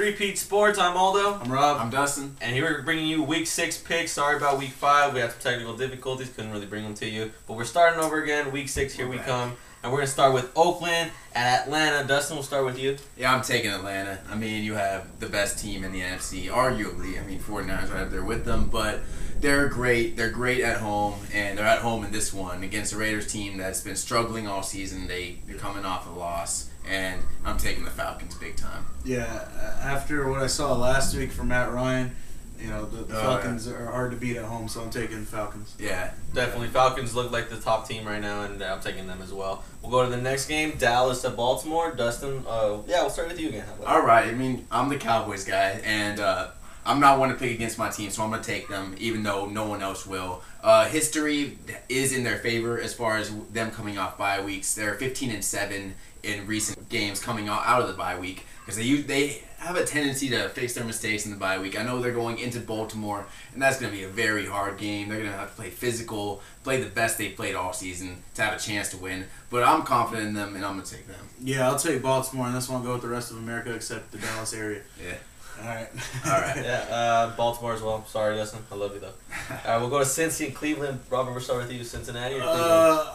Three-Peat Sports. I'm Aldo. I'm Rob. I'm Dustin. And here we're bringing you Week 6 picks. Sorry about Week 5. We had some technical difficulties. Couldn't really bring them to you. But we're starting over again. Week 6, here we come. And we're going to start with Oakland and Atlanta. Dustin, we'll start with you. Yeah, I'm taking Atlanta. I mean, you have the best team in the NFC, arguably. I mean, 49ers right up there with them. But they're great. They're great at home. And they're at home in this one against the Raiders team that's been struggling all season. They're coming off a loss. And I'm taking the Falcons big time. Yeah, after what I saw last week from Matt Ryan, you know, the Falcons are hard to beat at home, so I'm taking the Falcons. Yeah. Definitely. Falcons look like the top team right now, and I'm taking them as well. We'll go to the next game, Dallas at Baltimore. Dustin, we'll start with you again. All right. I mean, I'm the Cowboys guy, and I'm not one to pick against my team, so I'm going to take them, even though no one else will. History is in their favor as far as them coming off bye weeks. They're 15-7 in recent games coming out of the bye week because they have a tendency to fix their mistakes in the bye week. I know they're going into Baltimore, and that's going to be a very hard game. They're going to have to play physical, play the best they've played all season to have a chance to win. But I'm confident in them, and I'm going to take them. Yeah, I'll take Baltimore, and this one I'll go with the rest of America except the Dallas area. Yeah. All right. All right. Yeah, Baltimore as well. Sorry, Dustin. I love you, though. All right, we'll go to Cincy and Cleveland. Robert, we'll start with you. Cincinnati or Cleveland?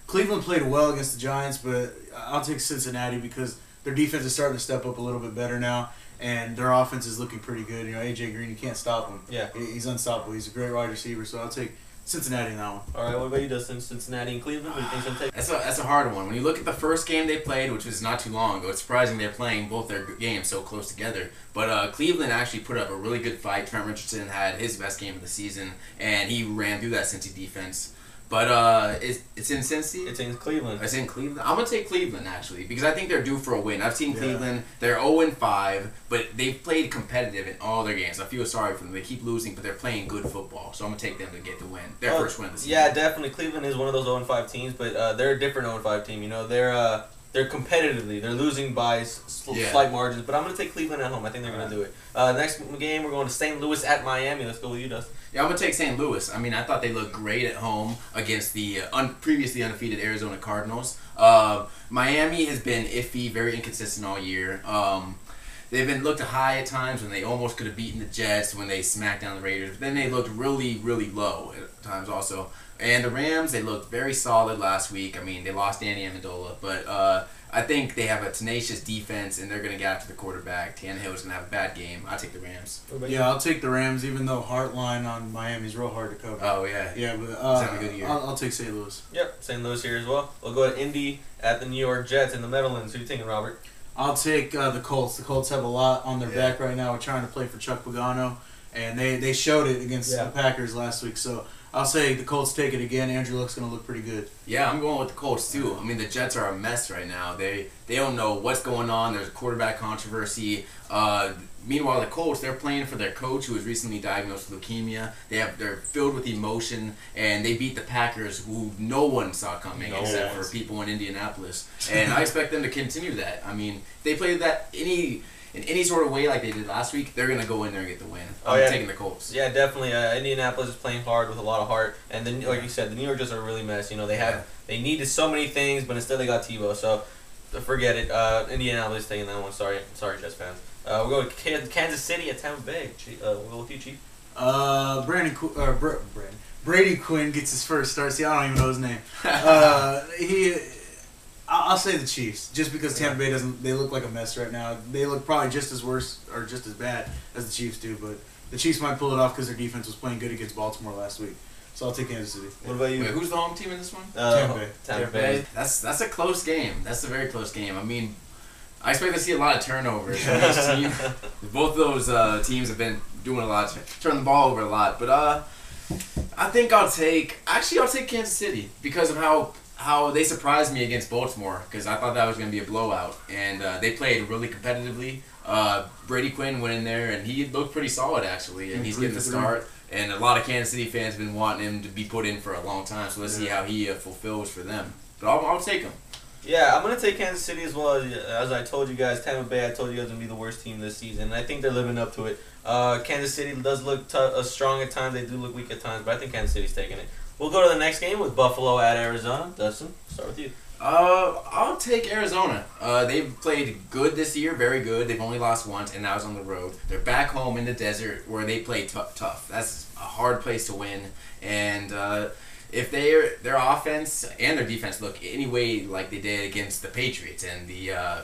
Cleveland played well against the Giants, but I'll take Cincinnati because their defense is starting to step up a little bit better now, and their offense is looking pretty good. You know, A.J. Green, you can't stop him. Yeah. He's unstoppable. He's a great wide receiver, so I'll take Cincinnati in that one. All right, what about you, Dustin? Cincinnati and Cleveland? What do you think's going to take? That's a hard one. When you look at the first game they played, which was not too long ago, it's surprising they're playing both their games so close together. But Cleveland actually put up a really good fight. Trent Richardson had his best game of the season, and he ran through that Cincy defense. But it's in Cincy? It's in Cleveland. It's in Cleveland? I'm going to take Cleveland, actually, because I think they're due for a win. I've seen Cleveland. They're 0-5, but they've played competitive in all their games. I feel sorry for them. They keep losing, but they're playing good football. So I'm going to take them to get the win. Their first win of the season. Yeah, definitely. Cleveland is one of those 0-5 teams, but they're a different 0-5 team. You know, they're competitively. They're losing by slight margins, but I'm going to take Cleveland at home. I think they're going to do it. Next game, we're going to St. Louis at Miami. Let's go with you, Dustin. Yeah, I'm going to take St. Louis. I mean, I thought they looked great at home against the previously undefeated Arizona Cardinals. Miami has been iffy, very inconsistent all year. They've been looked high at times when they almost could have beaten the Jets when they smacked down the Raiders. But then they looked really, really low at times also. And the Rams, they looked very solid last week. I mean, they lost Danny Amendola, but I think they have a tenacious defense, and they're going to get after the quarterback. Tannehill is going to have a bad game. I'll take the Rams. Yeah, I'll take the Rams, even though Hartline on Miami's real hard to cover. Oh, yeah. Yeah, but He's having a good year. I'll take St. Louis. Yep, St. Louis here as well. We'll go to Indy at the New York Jets in the Meadowlands. Who are you thinking, Robert? I'll take the Colts. The Colts have a lot on their back right now. We're trying to play for Chuck Pagano, and they showed it against the Packers last week. So I'll say the Colts take it again. Andrew Luck's going to look pretty good. Yeah, I'm going with the Colts, too. I mean, the Jets are a mess right now. They don't know what's going on. There's a quarterback controversy. Meanwhile, the Colts, they're playing for their coach who was recently diagnosed with leukemia. They're filled with emotion, and they beat the Packers, who no one saw coming except for people in Indianapolis. And I expect them to continue that. I mean, if they play that in any sort of way like they did last week, they're going to go in there and get the win. I'm taking the Colts. Yeah, definitely. Indianapolis is playing hard with a lot of heart. And then, like you said, the New York Jets are really mess. You know, they needed so many things, but instead they got Tebow. So forget it. Indianapolis is taking that one. Sorry, Jets fans. We'll go to Kansas City at Tampa Bay. We'll go with you, Chief. Brady Quinn gets his first start. See, I don't even know his name. I'll say the Chiefs, just because Tampa Bay they look like a mess right now. They look probably just as worse or just as bad as the Chiefs do, but the Chiefs might pull it off because their defense was playing good against Baltimore last week. So I'll take Kansas City. What about you? Wait, who's the home team in this one? Tampa Bay. That's a close game. That's a very close game. I mean, I expect to see a lot of turnovers from each team. Both of those teams have been doing a lot, turning the ball over a lot. But I think I'll take Kansas City because of how they surprised me against Baltimore, because I thought that was going to be a blowout, and they played really competitively. Brady Quinn went in there, and he looked pretty solid, actually, and he's getting the start. And a lot of Kansas City fans have been wanting him to be put in for a long time, so let's see how he fulfills for them. But I'll take him. Yeah, I'm going to take Kansas City as well. As I told you guys, Tampa Bay, I told you guys, going to be the worst team this season, and I think they're living up to it. Kansas City does look strong at times. They do look weak at times, but I think Kansas City's taking it. We'll go to the next game with Buffalo at Arizona. Dustin, start with you. I'll take Arizona. They've played good this year, very good. They've only lost once, and that was on the road. They're back home in the desert where they play tough. That's a hard place to win. And if their offense and their defense look any way like they did against the Patriots and the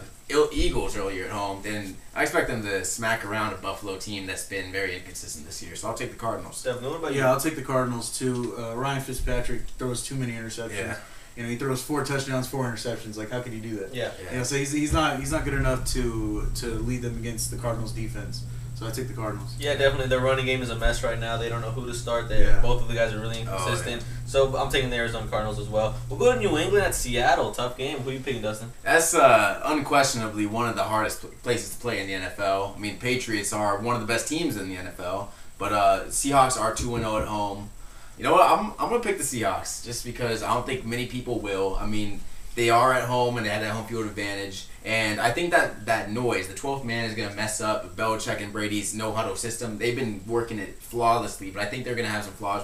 Eagles earlier at home, then I expect them to smack around a Buffalo team that's been very inconsistent this year. So I'll take the Cardinals. Definitely. What about you? Yeah, I'll take the Cardinals too. Ryan Fitzpatrick throws too many interceptions. Yeah. He throws 4 touchdowns, 4 interceptions. Like, how can you do that? Yeah. So he's not good enough to lead them against the Cardinals defense. So I take the Cardinals. Yeah, definitely. Their running game is a mess right now. They don't know who to start. Yeah. Both of the guys are really inconsistent. So I'm taking the Arizona Cardinals as well. We'll go to New England at Seattle. Tough game. Who are you picking, Dustin? That's unquestionably one of the hardest places to play in the NFL. I mean, Patriots are one of the best teams in the NFL, but Seahawks are 2-0 at home. You know what? I'm gonna pick the Seahawks just because I don't think many people will. I mean, they are at home and they had that home field advantage, and I think that noise, the 12th man, is gonna mess up Belichick and Brady's no huddle system. They've been working it flawlessly, but I think they're gonna have some flaws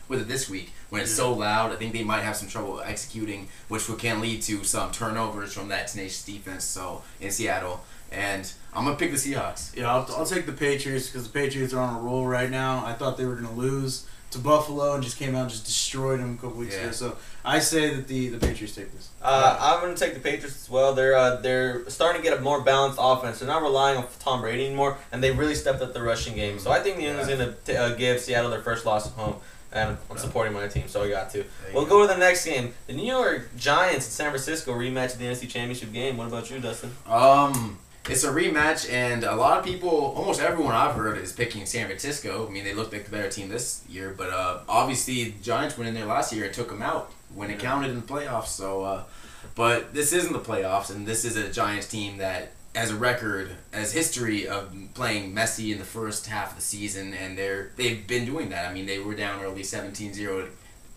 with it this week when it's so loud. I think they might have some trouble executing, which can lead to some turnovers from that tenacious defense. So in Seattle, and I'm gonna pick the Seahawks. Yeah, I'll take the Patriots because the Patriots are on a roll right now. I thought they were gonna lose to Buffalo and just came out and just destroyed them a couple weeks ago. So I say that the Patriots take this. I'm going to take the Patriots as well. They're starting to get a more balanced offense. They're not relying on Tom Brady anymore, and they really stepped up the rushing game. So I think New England's going to give Seattle their first loss at home, and I'm supporting my team, so I got to. We'll go to the next game. The New York Giants in San Francisco rematch of the NFC Championship game. What about you, Dustin? It's a rematch, and a lot of people, almost everyone I've heard, is picking San Francisco. I mean, they looked like the better team this year, but obviously the Giants went in there last year and took them out when it counted in the playoffs. So, but this isn't the playoffs, and this is a Giants team that has a record, has history of playing messy in the first half of the season, and they've been doing that. I mean, they were down early 17-0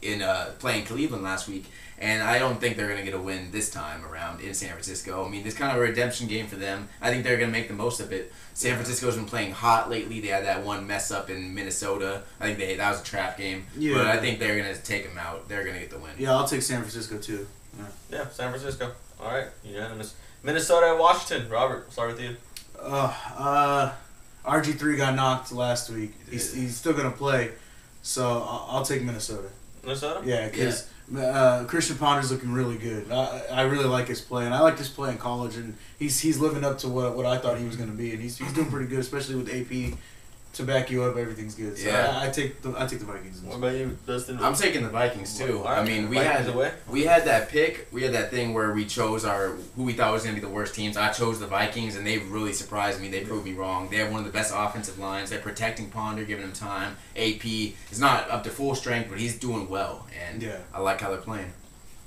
in playing Cleveland last week. And I don't think they're going to get a win this time around in San Francisco. I mean, it's kind of a redemption game for them. I think they're going to make the most of it. San Francisco's been playing hot lately. They had that one mess up in Minnesota. I think that was a trap game. Yeah. But I think they're going to take them out. They're going to get the win. Yeah, I'll take San Francisco too. Yeah, San Francisco. All right, unanimous. Minnesota at Washington. Robert, we'll start with you. RG3 got knocked last week. He's still going to play. So I'll take Minnesota. Minnesota? Yeah, because Christian Ponder's looking really good. I really like his play, and I liked his play in college, and he's living up to what I thought he was going to be, and he's doing pretty good, especially with AP to back you up. Everything's good. So yeah. I take the Vikings. What about you, Dustin? I'm taking the Vikings too. Right. I mean, we had that pick. We had that thing where we chose who we thought was going to be the worst teams. I chose the Vikings, and they really surprised me. They proved me wrong. They have one of the best offensive lines. They're protecting Ponder, giving him time. AP is not up to full strength, but he's doing well, and I like how they're playing.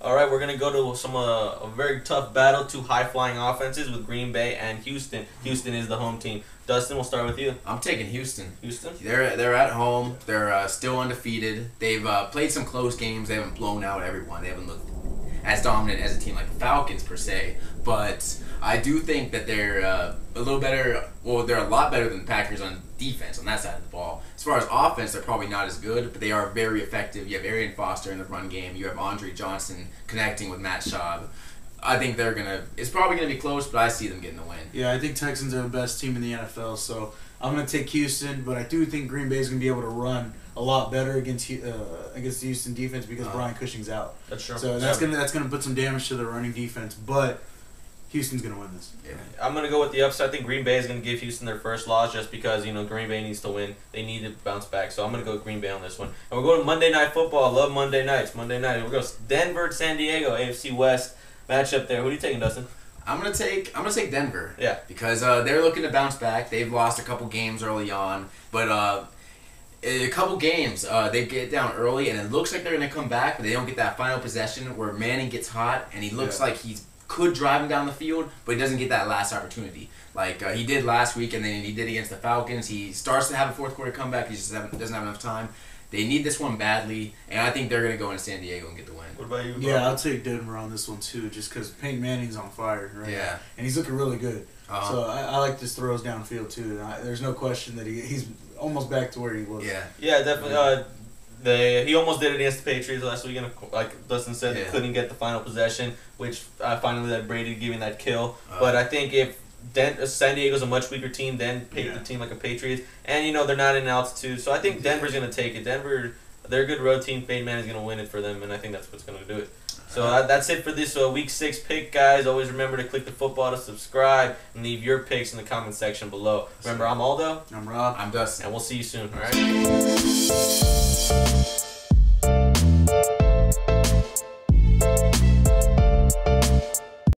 All right, we're going to go to a very tough battle, 2 high-flying offenses with Green Bay and Houston. Houston is the home team. Dustin, we'll start with you. I'm taking Houston. Houston? They're at home. They're still undefeated. They've played some close games. They haven't blown out everyone. They haven't looked as dominant as a team like the Falcons, per se. But I do think that they're a little better. Well, they're a lot better than the Packers on defense on that side of the ball. As far as offense, they're probably not as good, but they are very effective. You have Arian Foster in the run game. You have Andre Johnson connecting with Matt Schaub. I think it's probably going to be close, but I see them getting the win. Yeah, I think Texans are the best team in the NFL, so I'm going to take Houston, but I do think Green Bay is going to be able to run a lot better against the Houston defense because Brian Cushing's out. That's true. So that's going to put some damage to their running defense, but Houston's going to win this. Yeah. I'm going to go with the upside. I think Green Bay is going to give Houston their first loss just because, Green Bay needs to win. They need to bounce back. So I'm going to go with Green Bay on this one. And we're going to Monday Night Football. I love Monday nights. Monday night. We're going to Denver, San Diego, AFC West matchup there. Who are you taking, Dustin? I'm gonna take Denver. Yeah. Because they're looking to bounce back. They've lost a couple games early on, but a couple games they get down early, and it looks like they're gonna come back, but they don't get that final possession where Manning gets hot, and he looks like he could drive him down the field, but he doesn't get that last opportunity like he did last week, and then he did against the Falcons. He starts to have a fourth quarter comeback. He just doesn't have enough time. They need this one badly, and I think they're going to go into San Diego and get the win. What about you? Yeah, I'll take Denver on this one, too, just because Peyton Manning's on fire right now. And he's looking really good. So I like his throws downfield, too. There's no question that he's almost back to where he was. Yeah. Yeah, definitely. he almost did it against the Patriots last week, and like Dustin said, they couldn't get the final possession, which finally led Brady giving that kill. But I think if San Diego's a much weaker team than the team like a Patriots, and they're not in altitude, so I think Denver's gonna take it. Denver, they're a good road team. Peyton Manning's gonna win it for them, and I think that's what's gonna do it. So that's it for this Week 6 pick, guys. Always remember to click the football to subscribe and leave your picks in the comment section below. Remember, I'm Aldo. I'm Rob. I'm Dustin. And we'll see you soon, all right?